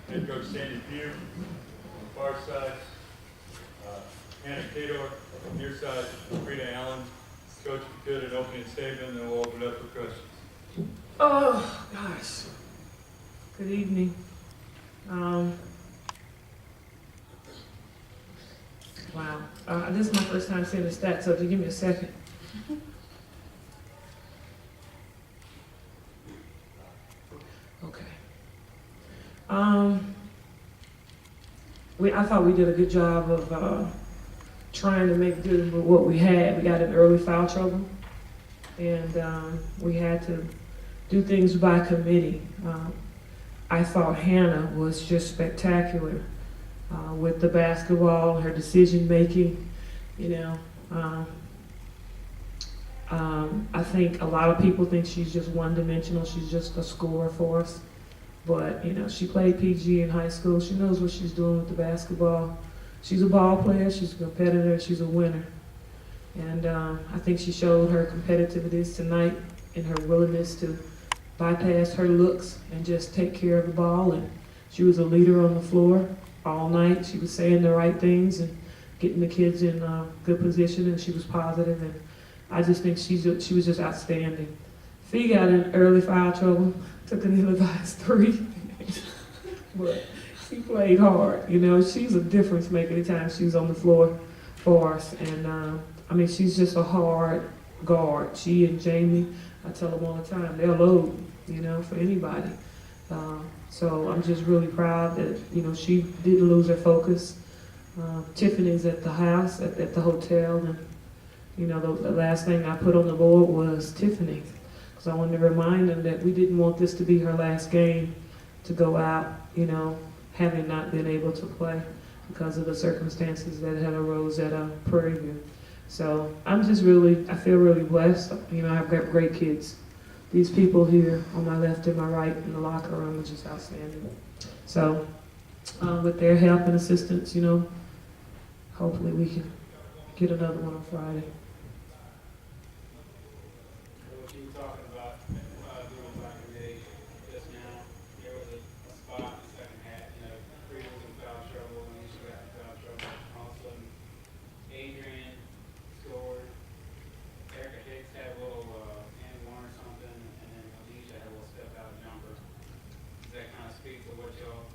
Head coach Sandy Pugh on the far side, Hannah Cador on the near side, Frida Allen. Coach, if you could, an opening statement, then we'll open it up for questions. Oh, gosh. Good evening. Wow. This is my first time seeing the stats, so give me a second. Okay. I thought we did a good job of trying to make good with what we had. We got in early foul trouble, and we had to do things by committee. I thought Hannah was just spectacular with the basketball, her decision making. I think a lot of people think she's just one-dimensional. She's just a scorer for us. But, she played PG in high school. She knows what she's doing with the basketball. She's a ball player, she's a competitor, she's a winner. And I think she showed her competitiveness tonight and her willingness to bypass her looks and just take care of the ball. And she was a leader on the floor all night. She was saying the right things and getting the kids in a good position, and she was positive. And I just think she was just outstanding. Fee got in early foul trouble, took an ill-advised 3. But she played hard. She's a difference maker anytime she's on the floor for us. And she's just a hard guard. She and Jamie, I tell them all the time, they'll load, for anybody. So I'm just really proud that, she didn't lose her focus. Tiffany's at the house, at the hotel, and, the last thing I put on the board was Tiffany. Because I wanted to remind them that we didn't want this to be her last game to go out, having not been able to play because of the circumstances that had arose at Prairie View. So I feel really blessed. I've got great kids. These people here on my left and my right in the locker room are just outstanding. So with their help and assistance, hopefully we can get another one on Friday. What you were talking about doing by committee just now, there was a spot in the second half, Frida was in foul trouble, and she got in foul trouble. All of a sudden, Adrian scored, Erica Hicks had a little and one or something, and then Alicia had a little step out jumper. Does that kind of speak to what y'all,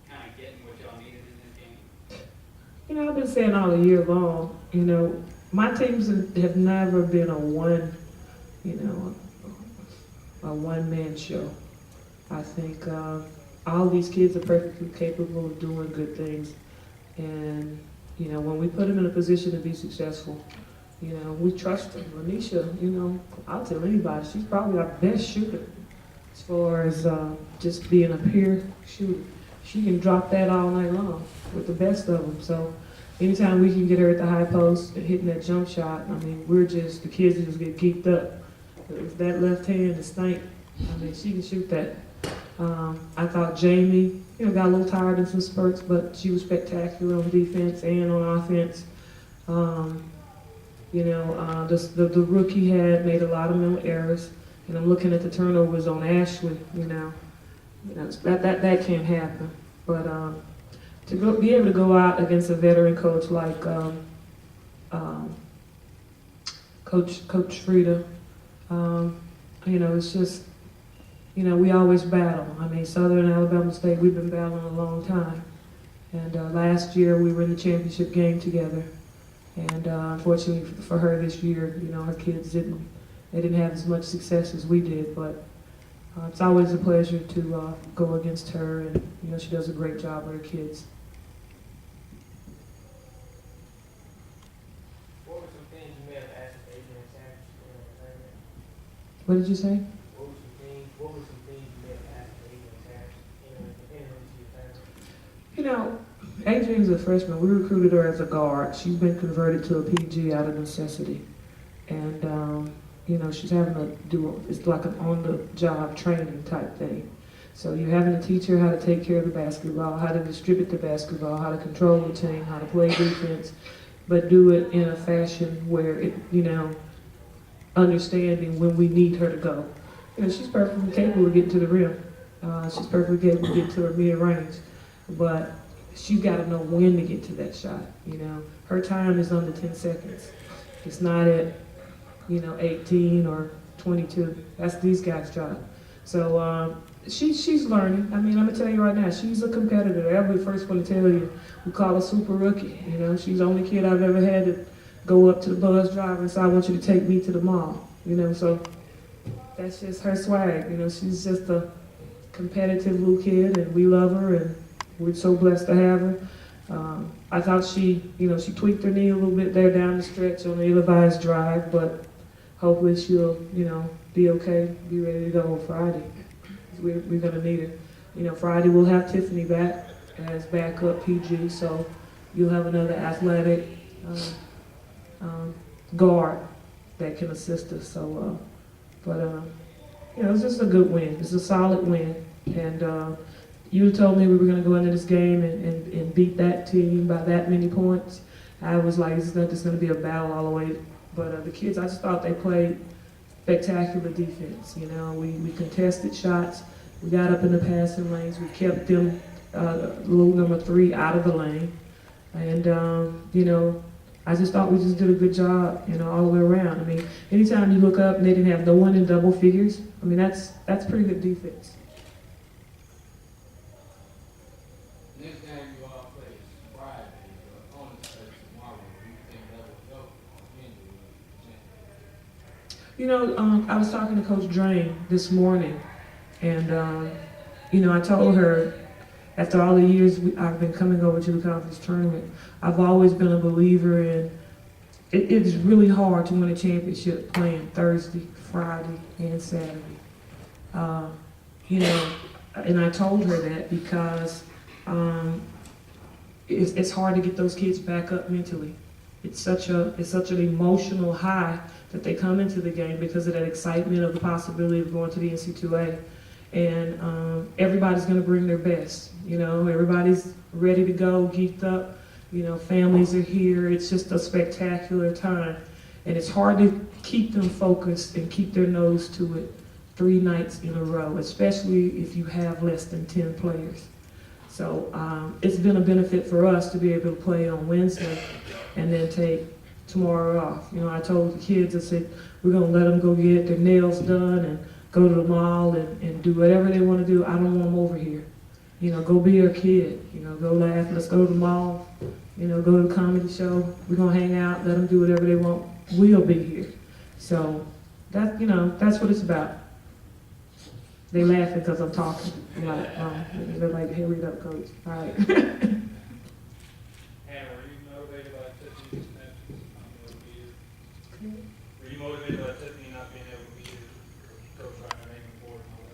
kind of getting what y'all needed in this game? I've been saying all year long, my teams have never been a one-man show. I think all these kids are perfectly capable of doing good things. And, when we put them in a position to be successful, we trust them. Lanisha, I'll tell anybody, she's probably our best shooter as far as just being a pure shooter. She can drop that all night long with the best of them. So anytime we can get her at the high post and hitting that jump shot, the kids just get geeked up. If that left hand is stank, she can shoot that. I thought Jamie, got a little tired in some spurts, but she was spectacular on defense and on offense. The rookie had made a lot of mental errors, and I'm looking at the turnovers on Ashley. That can't happen. But to be able to go out against a veteran coach like Coach Frida, it's just, we always battle. Southern Alabama State, we've been battling a long time. And last year we were in the championship game together. And unfortunately for her this year, her kids didn't have as much success as we did. But it's always a pleasure to go against her, and she does a great job with her kids. What were some things you may have asked Adrian Sanders during the tournament? What did you say? What were some things you may have asked Adrian Sanders in the tournament? Adrian's a freshman. We recruited her as a guard. She's been converted to a PG out of necessity. And she's having to it's like an on-the-job training type thing. So you're having to teach her how to take care of the basketball, how to distribute the basketball, how to control the team, how to play defense, but do it in a fashion where it, understanding when we need her to go. She's perfectly capable of getting to the rim. She's perfectly capable of getting to her mid-range, but she's got to know when to get to that shot. You know, her time is under 10 seconds. It's not at 18 or 22. That's these guys' job. So she's learning. I mean, I'm gonna tell you right now, she's a competitor. I'll be the first one to tell you. We call her super rookie. You know, she's the only kid I've ever had to go up to the bus driver and say, "I want you to take me to the mall." You know, so that's just her swag. You know, she's just a competitive little kid, and we love her, and we're so blessed to have her. I thought she tweaked her knee a little bit there down the stretch on the ill-advised drive, but hopefully she'll, be okay, be ready to go on Friday. We're gonna need her. Friday we'll have Tiffany back as backup PG, so you'll have another athletic guard that can assist us. So, it's just a good win. It's a solid win, and you told me we were gonna go into this game and beat that team by that many points. I was like, it's not just gonna be a battle all the way. But the kids, I just thought they played spectacular defense. We contested shots. We got up in the passing lanes. We kept them, little number 3 out of the lane. And, I just thought we just did a good job, all the way around. I mean, anytime you look up and they didn't have no one in double figures, I mean, that's pretty good defense. Next game you all play is Friday. The opponents play tomorrow. You think that will help again? I was talking to Coach Drain this morning, and I told her after all the years I've been coming over to the conference tournament, I've always been a believer in it's really hard to win a championship playing Thursday, Friday, and Saturday. And I told her that because it's hard to get those kids back up mentally. It's such an emotional high that they come into the game because of that excitement of the possibility of going to the NC2A. And everybody's going to bring their best. Everybody's ready to go, geeked up. Families are here. It's just a spectacular time. And it's hard to keep them focused and keep their nose to it 3 nights in a row, especially if you have less than 10 players. So it's been a benefit for us to be able to play on Wednesday and then take tomorrow off. I told the kids, I said, we're going to let them go get their nails done and go to the mall and do whatever they want to do. I don't want them over here. Go be a kid. Go laugh. Let's go to the mall. Go to the comedy show. We're going to hang out, let them do whatever they want. We'll be here. So that's what it's about. They laughing because I'm talking. I'm like, they're like, hey, read up, coach. All right. Hannah, were you motivated by Tiffany's matches not being able to be here? Were you motivated by Tiffany not being able to be here? Coach trying to make him forward and all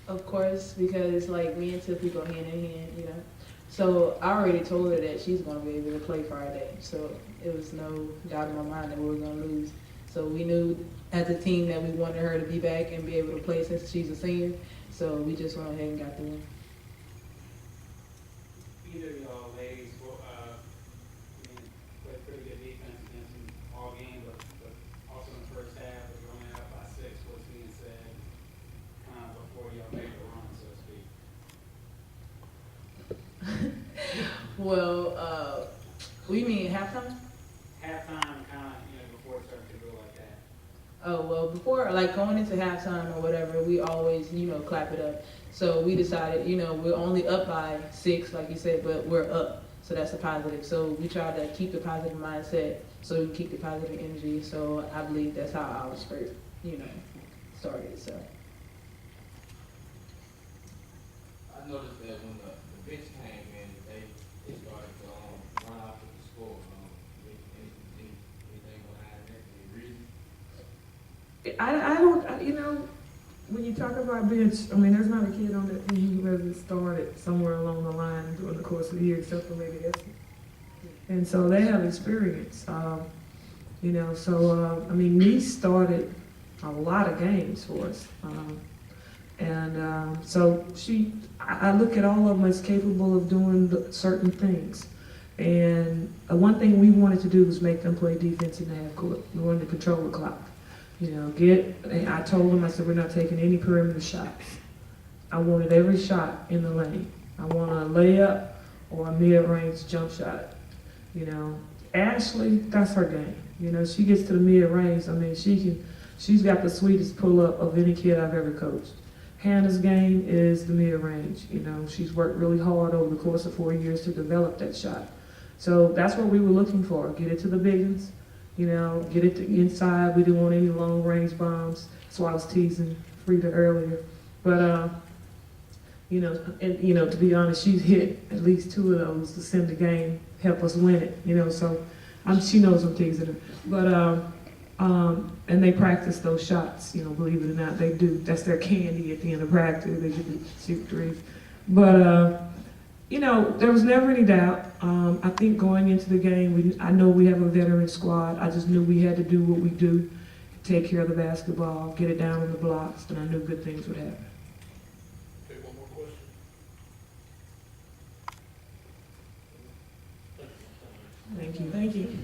that? Of course, because like me and Tiffany go hand in hand, So I already told her that she's going to be able to play Friday. So it was no doubt in my mind that we were going to lose. So we knew as a team that we wanted her to be back and be able to play since she's a senior. So we just went ahead and got the win. Either of y'all ladies played pretty good defense against them all game, but also in the first half, we were only out by 6, what's being said, before y'all made the run, so to speak. Well, we mean halftime? Halftime, before it started to go like that. Oh, well, before, like going into halftime or whatever, we always, clap it up. So we decided, we're only up by 6, like you said, but we're up. So that's a positive. So we try to keep the positive mindset so we can keep the positive energy. So I believe that's how our spurt, started. So. I noticed that when the bench came in, they started to run out to the score. Anything behind that? Any reason? I don't, when you talk about bench, I mean, there's not a kid on that team who hasn't started somewhere along the line during the course of the year except for maybe Essie. And so they have experience, Niece started a lot of games for us. So I look at all of them as capable of doing certain things. And one thing we wanted to do was make them play defense in the half court. We wanted to control the clock. I told them, I said, we're not taking any perimeter shots. I wanted every shot in the lane. I want a layup or a mid-range jump shot. You know, Ashley, that's her game. You know, she gets to the mid-range. I mean, she's got the sweetest pull-up of any kid I've ever coached. Hannah's game is the mid-range. You know, she's worked really hard over the course of 4 years to develop that shot. So that's what we were looking for. Get it to the big ones, you know, get it to inside. We didn't want any long-range bombs. That's why I was teasing Frida earlier. But, you know, and, you know, to be honest, she's hit at least 2 of those to send the game, help us win it, you know, so she knows I'm teasing her. But, and they practice those shots, you know, believe it or not, they do. That's their candy at the end of practice. They get to shoot threes. But, you know, there was never any doubt. I think going into the game, I know we have a veteran squad. I just knew we had to do what we do, take care of the basketball, get it down on the blocks, and I knew good things would happen. Okay, one more question. Thank you. Thank you.